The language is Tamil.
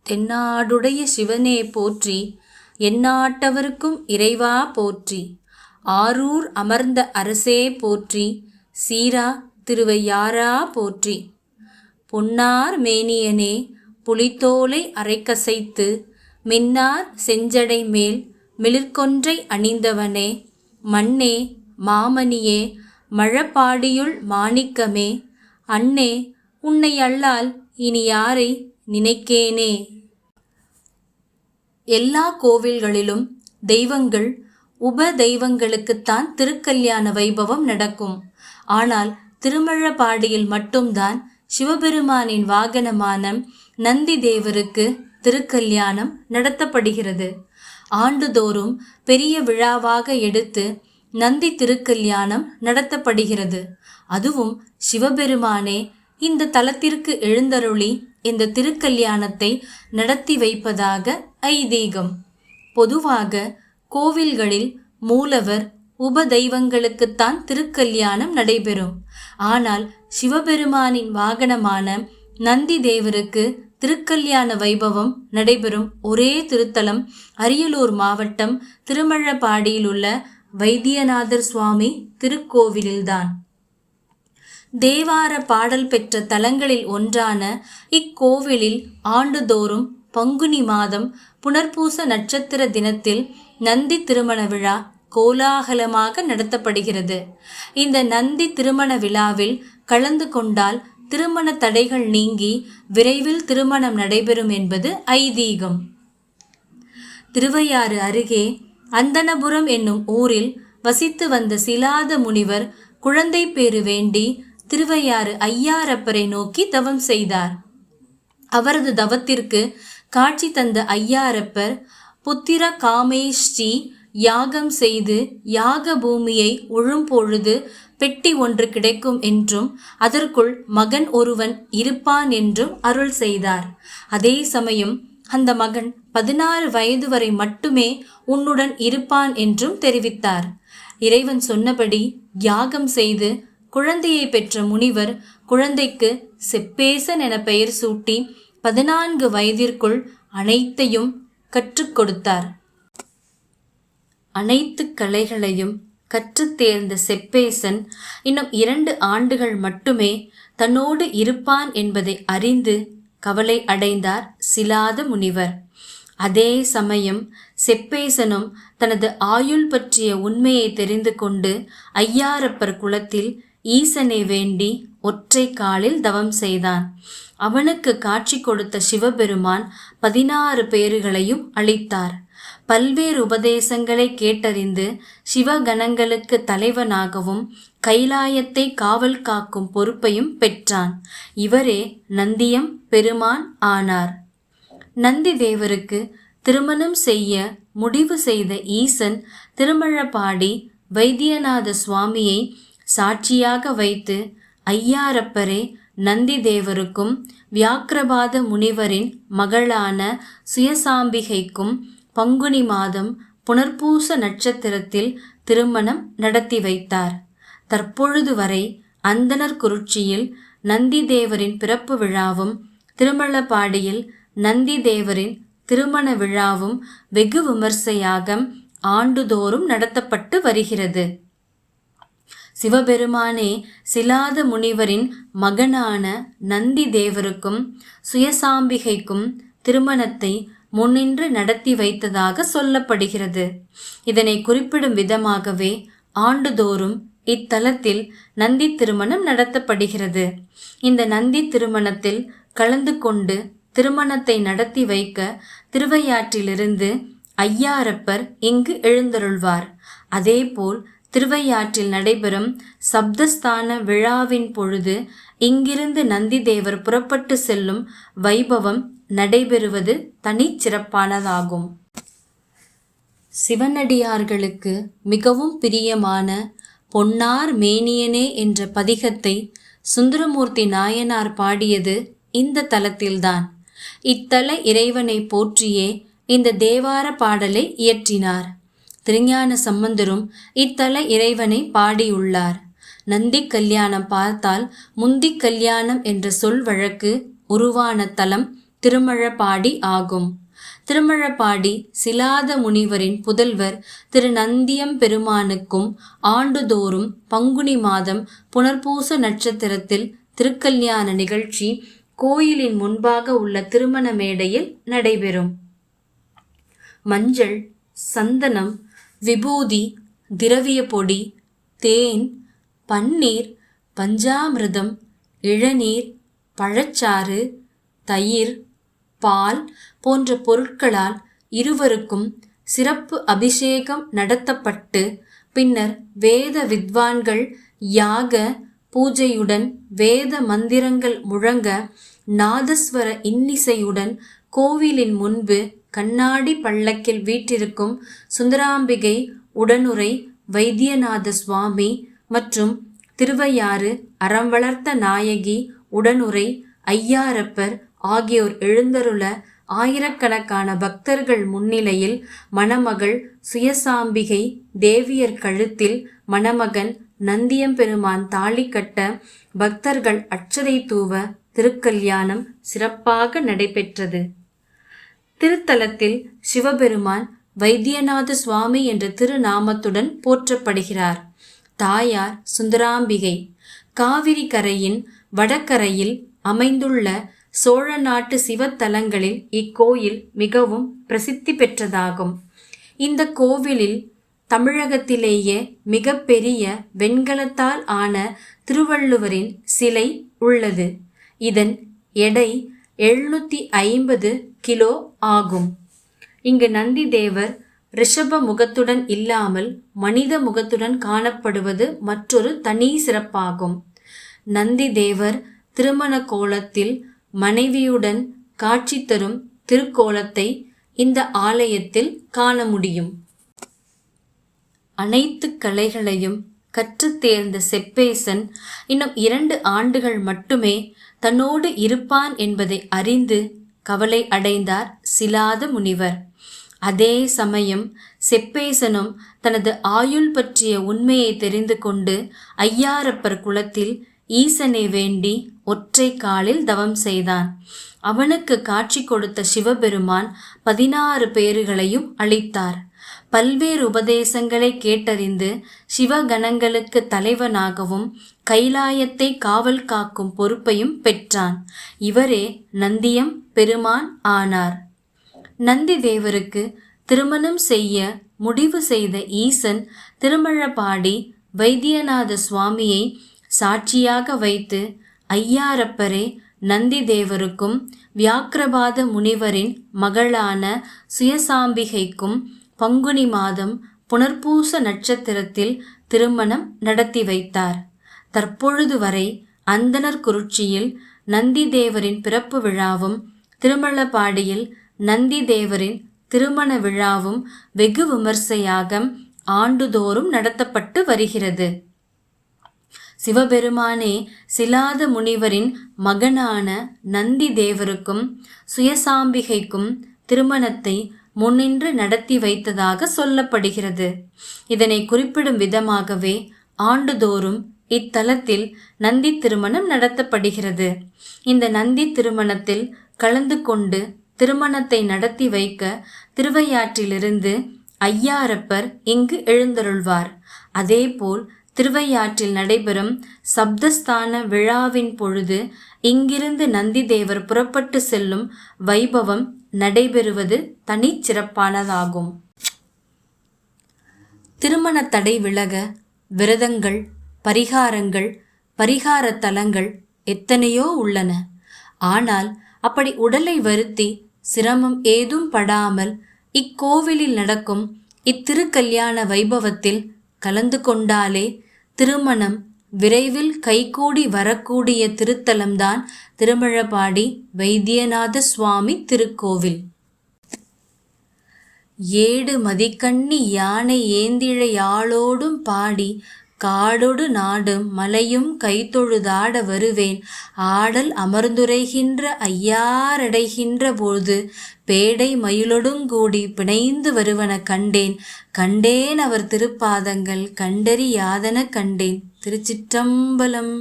தென்னாடுடைய சிவனே போற்றி, எந்நாட்டவர்க்கும் இறைவா போற்றி. ஆரூர் அமர்ந்த அரசே போற்றி, சீரா திருவையாறா போற்றி. பொன்னார் மேனியனே புலித்தோலை அரைக்கசைத்து, மின்னார் செஞ்சடை மேல் மிளிர்கொன்றை அணிந்தவனே, மண்ணே மாமணியே மழபாடியுள் மாணிக்கமே, அன்னே உன்னை அல்லால் இனி யாரை நினைக்கேனே. எல்லா கோவில்களிலும் தெய்வங்கள் உப தெய்வங்களுக்குத்தான் திருக்கல்யாண வைபவம் நடக்கும். ஆனால் திருமழபாடியில் மட்டும்தான் சிவபெருமானின் வாகனமான நந்தி தேவருக்கு திருக்கல்யாணம் நடத்தப்படுகிறது. ஆண்டுதோறும் பெரிய விழாவாக எடுத்து நந்தி திருக்கல்யாணம் நடத்தப்படுகிறது. அதுவும் சிவபெருமானே இந்த தலத்திற்கு எழுந்தருளி இந்த திருக்கல்யாணத்தை நடத்தி வைப்பதாக ஐதீகம். பொதுவாக கோவில்களில் மூலவர் உப தெய்வங்களுக்குத்தான் திருக்கல்யாணம் நடைபெறும். ஆனால் சிவபெருமானின் வாகனமான நந்தி தேவருக்கு திருக்கல்யாண வைபவம் நடைபெறும் ஒரே திருத்தலம் அரியலூர் மாவட்டம் திருமழபாடியில் உள்ள வைத்தியநாதர் சுவாமி திருக்கோவிலில்தான். தேவார பாடல் பெற்ற தலங்களில் ஒன்றான இக்கோவிலில் ஆண்டுதோறும் பங்குனி மாதம் புனர்பூச நட்சத்திர தினத்தில் நந்தி திருமண விழா கோலாகலமாக நடத்தப்படுகிறது. இந்த நந்தி திருமண விழாவில் கலந்து கொண்டால் திருமண தடைகள் நீங்கி விரைவில் திருமணம் நடைபெறும் என்பது ஐதீகம். திருவையாறு அருகே அந்தனபுரம் என்னும் ஊரில் வசித்து வந்த சிலாத முனிவர் குழந்தை பேறு வேண்டி திருவையாறு ஐயாரப்பரை நோக்கி தவம் செய்தார். அவரது தவத்திற்கு காட்சி தந்த ஐயாரப்பர் புத்திர காமேஷ்டி யாகம் செய்து யாக பூமியை உழும்பொழுது பெட்டி ஒன்று கிடைக்கும் என்றும் அதற்குள் மகன் ஒருவன் இருப்பான் என்றும் அருள் செய்தார். அதே சமயம் அந்த மகன் 16 வயது வரை மட்டுமே உன்னுடன் இருப்பான் என்றும் தெரிவித்தார். இறைவன் சொன்னபடி யாகம் செய்து குழந்தையை பெற்ற முனிவர் குழந்தைக்கு செப்பேசன் என பெயர் சூட்டி 14 வயதிற்குள் அனைத்தையும் கற்றுக் கொடுத்தார். அனைத்து கலைகளையும் கற்றுத் தேர்ந்த செப்பேசன் இன்னும் 2 ஆண்டுகள் மட்டுமே தன்னோடு இருப்பான் என்பதை அறிந்து கவலை அடைந்தார் சிலாத முனிவர். அதே சமயம் செப்பேசனும் தனது ஆயுள் பற்றிய உண்மையை தெரிந்து கொண்டு ஐயாரப்பர் குலத்தில் ஈசனை வேண்டி ஒற்றை காலில் தவம் செய்தான். அவனுக்கு காட்சி கொடுத்த சிவபெருமான் 16 பேறுகளையும் அளித்தார். பல்வேறு உபதேசங்களை கேட்டறிந்து சிவகணங்களுக்கு தலைவனாகவும் கைலாயத்தை காவல் காக்கும் பொறுப்பையும் பெற்றான். இவரே நந்தியம் பெருமான் ஆனார். நந்தி தேவருக்கு திருமணம் செய்ய முடிவு செய்த ஈசன் திருமழபாடி வைத்தியநாத சுவாமியை சாட்சியாக வைத்து ஐயாரப்பரே நந்தி தேவருக்கும் வியாக்கிரபாத முனிவரின் மகளான சுயசாம்பிகைக்கும் பங்குனி மாதம் புனர்பூச நட்சத்திரத்தில் திருமணம் நடத்தி வைத்தார். தற்பொழுது வரை அந்தனர் குறிச்சியில் நந்தி தேவரின் பிறப்பு விழாவும் திருமழபாடியில் நந்தி தேவரின் திருமண விழாவும் வெகு விமர்சையாக ஆண்டுதோறும் நடத்தப்பட்டு வருகிறது. சிவபெருமானே சிலாத முனிவரின் மகனான நந்தி தேவருக்கும் சுயசாம்பிகைக்கும் திருமணத்தை முன்னின்று நடத்தி வைத்ததாக சொல்லப்படுகிறது. இதனை குறிப்பிடும் விதமாகவே ஆண்டுதோறும் இத்தலத்தில் நந்தி திருமணம் நடத்தப்படுகிறது. இந்த நந்தி திருமணத்தில் கலந்து கொண்டு திருமணத்தை நடத்தி வைக்க திருவையாற்றிலிருந்து ஐயாரப்பர் இங்கு எழுந்தருள்வார். அதேபோல் திருவையாற்றில் நடைபெறும் சப்தஸ்தான விழாவின் பொழுது இங்கிருந்து நந்தி தேவர் புறப்பட்டு செல்லும் வைபவம் நடைபெறுவது தனிச்சிறப்பானதாகும். சிவனடியார்களுக்கு மிகவும் பிரியமான பொன்னார் மேனியனே என்ற பதிகத்தை சுந்தரமூர்த்தி நாயனார் பாடியது இந்த தலத்தில்தான். இத்தல இறைவனை போற்றியே இந்த தேவார பாடலை இயற்றினார். திருஞான சம்பந்தரும் இத்தல இறைவனை பாடியுள்ளார். நந்தி கல்யாணம் பார்த்தால் முந்தி கல்யாணம் என்ற சொல் வழக்கு உருவான தலம் திருமழபாடி ஆகும். திருமழபாடி சிலாத முனிவரின் புதல்வர் திரு நந்தியம் பெருமானுக்கும் ஆண்டுதோறும் பங்குனி மாதம் புனர்பூச நட்சத்திரத்தில் திருக்கல்யாண நிகழ்ச்சி கோயிலின் முன்பாக உள்ள திருமண மேடையில் நடைபெறும். மஞ்சள், சந்தனம், விபூதி, திரவிய பொடி, தேன், பன்னீர், பஞ்சாமிர்தம், இளநீர், பழச்சாறு, தயிர், பால் போன்ற பொருட்களால் இருவருக்கும் சிறப்பு அபிஷேகம் நடத்தப்பட்டு பின்னர் வேத வித்வான்கள் யாக பூஜையுடன் வேத மந்திரங்கள் முழங்க நாதஸ்வர இன்னிசையுடன் கோவிலின் முன்பு கண்ணாடி பல்லக்கில் வீற்றிருக்கும் சுந்தராம்பிகை உடனுரை வைத்தியநாத சுவாமி மற்றும் திருவையாறு அறம் வளர்த்த நாயகி உடனுரை ஐயாரப்பர் ஆகியோர் எழுந்தருள ஆயிரக்கணக்கான பக்தர்கள் முன்னிலையில் மணமகள் சுயசாம்பிகை தேவியர் கழுத்தில் மணமகன் நந்தியம்பெருமான் தாலி கட்ட பக்தர்கள் அட்சதை தூவ திருக்கல்யாணம் சிறப்பாக நடைபெற்றது. திருத்தலத்தில் சிவபெருமான் வைத்தியநாத சுவாமி என்ற திருநாமத்துடன் போற்றப்படுகிறார். தாயார் சுந்தராம்பிகை. காவிரி கரையின் வடகரையில் அமைந்துள்ள சோழ நாட்டு சிவத்தலங்களில் இக்கோயில் மிகவும் பிரசித்தி பெற்றதாகும். இந்த கோவிலில் தமிழகத்திலேயே மிக பெரிய வெண்கலத்தால் ஆன திருவள்ளுவரின் சிலை உள்ளது. இதன் எடை 750 கிலோ ஆகும். இங்கு நந்தி தேவர் ரிஷப முகத்துடன் இல்லாமல் மனித முகத்துடன் காணப்படுவது மற்றொரு தனி சிறப்பாகும். நந்தி தேவர் திருமண கோலத்தில் மனைவியுடன் காட்சி தரும் திருக்கோலத்தை இந்த ஆலயத்தில் காண முடியும். அனைத்து கலைகளையும் கற்றுத் தேர்ந்த செப்பேசன் இன்னும் 2 ஆண்டுகள் மட்டுமே தன்னோடு இருப்பான் என்பதை அறிந்து கவலை அடைந்தார் சிலாத முனிவர். அதே சமயம் செப்பேசனும் தனது ஆயுள் பற்றிய உண்மையை தெரிந்து கொண்டு ஐயாரப்பர் குலத்தில் ஈசனை வேண்டி ஒற்றை காலில் தவம் செய்தான். அவனுக்கு காட்சி கொடுத்த சிவபெருமான் 16 பேறுகளையும் அளித்தார். பல்வேறு உபதேசங்களை கேட்டறிந்து சிவகணங்களுக்கு தலைவனாகவும் கைலாயத்தை காவல் காக்கும் பொறுப்பையும் பெற்றான். இவரே நந்தியம் பெருமான் ஆனார். நந்தி தேவருக்கு திருமணம் செய்ய முடிவு செய்த ஈசன் திருமழபாடி வைத்தியநாத சுவாமியை சாட்சியாக வைத்து ஐயாரப்பரே நந்தி தேவருக்கும் வியாக்கிரபாத முனிவரின் மகளான சுயசாம்பிகைக்கும் பங்குனி மாதம் புனர்பூச நட்சத்திரத்தில் திருமணம் நடத்தி வைத்தார். தற்பொழுது வரை அந்தணர் குறிச்சியில் நந்தி தேவரின் பிறப்பு விழாவும் திருமழபாடியில் நந்தி தேவரின் திருமண விழாவும் வெகு விமர்சையாக ஆண்டுதோறும் நடத்தப்பட்டு வருகிறது. சிவபெருமானே சிலாத முனிவரின் மகனான நந்தி தேவருக்கும் சுயசாம்பிகைக்கும் திருமணத்தை முன்னின்று நடத்தி வைத்ததாக சொல்லப்படுகிறது. இதனை குறிப்பிடும் விதமாகவே ஆண்டுதோறும் இத்தலத்தில் நந்தி திருமணம் நடத்தப்படுகிறது. இந்த நந்தி திருமணத்தில் கலந்து கொண்டு திருமணத்தை நடத்தி வைக்க திருவையாற்றிலிருந்து ஐயாரப்பர் இங்கு எழுந்தருள்வார். அதேபோல் திருவையாற்றில் நடைபெறும் சப்தஸ்தான விழாவின் பொழுது இங்கிருந்து நந்தி தேவர் புறப்பட்டு செல்லும் வைபவம் நடைபெறுவது தனிச்சிறப்பானதாகும். திருமண தடை விலக விரதங்கள், பரிகாரங்கள், பரிகார தலங்கள் எத்தனையோ உள்ளன. ஆனால் அப்படி உடலை வருத்தி சிரமம் ஏதும் படாமல் இக்கோவிலில் நடக்கும் இத்திருக்கல்யாண வைபவத்தில் கலந்து கொண்டாலே திருமணம் விரைவில் கைகூடி வரக்கூடிய திருத்தலம்தான் திருமழபாடி வைத்தியநாத சுவாமி திருக்கோவில். ஏடு மதிக்கண்ணி யானை ஏந்திழை யாழோடும் பாடி காடொடு நாடும் மலையும் கைத்தொழுதாட வருவேன் ஆடல் அமர்ந்துரைகின்ற ஐயாரடைகின்ற போது பேடை மயிலொடுங்கூடி பிணைந்து வருவன கண்டேன் கண்டேன் அவர் திருப்பாதங்கள் கண்டறி யாதன கண்டேன். திருச்சிற்றம்பலம்.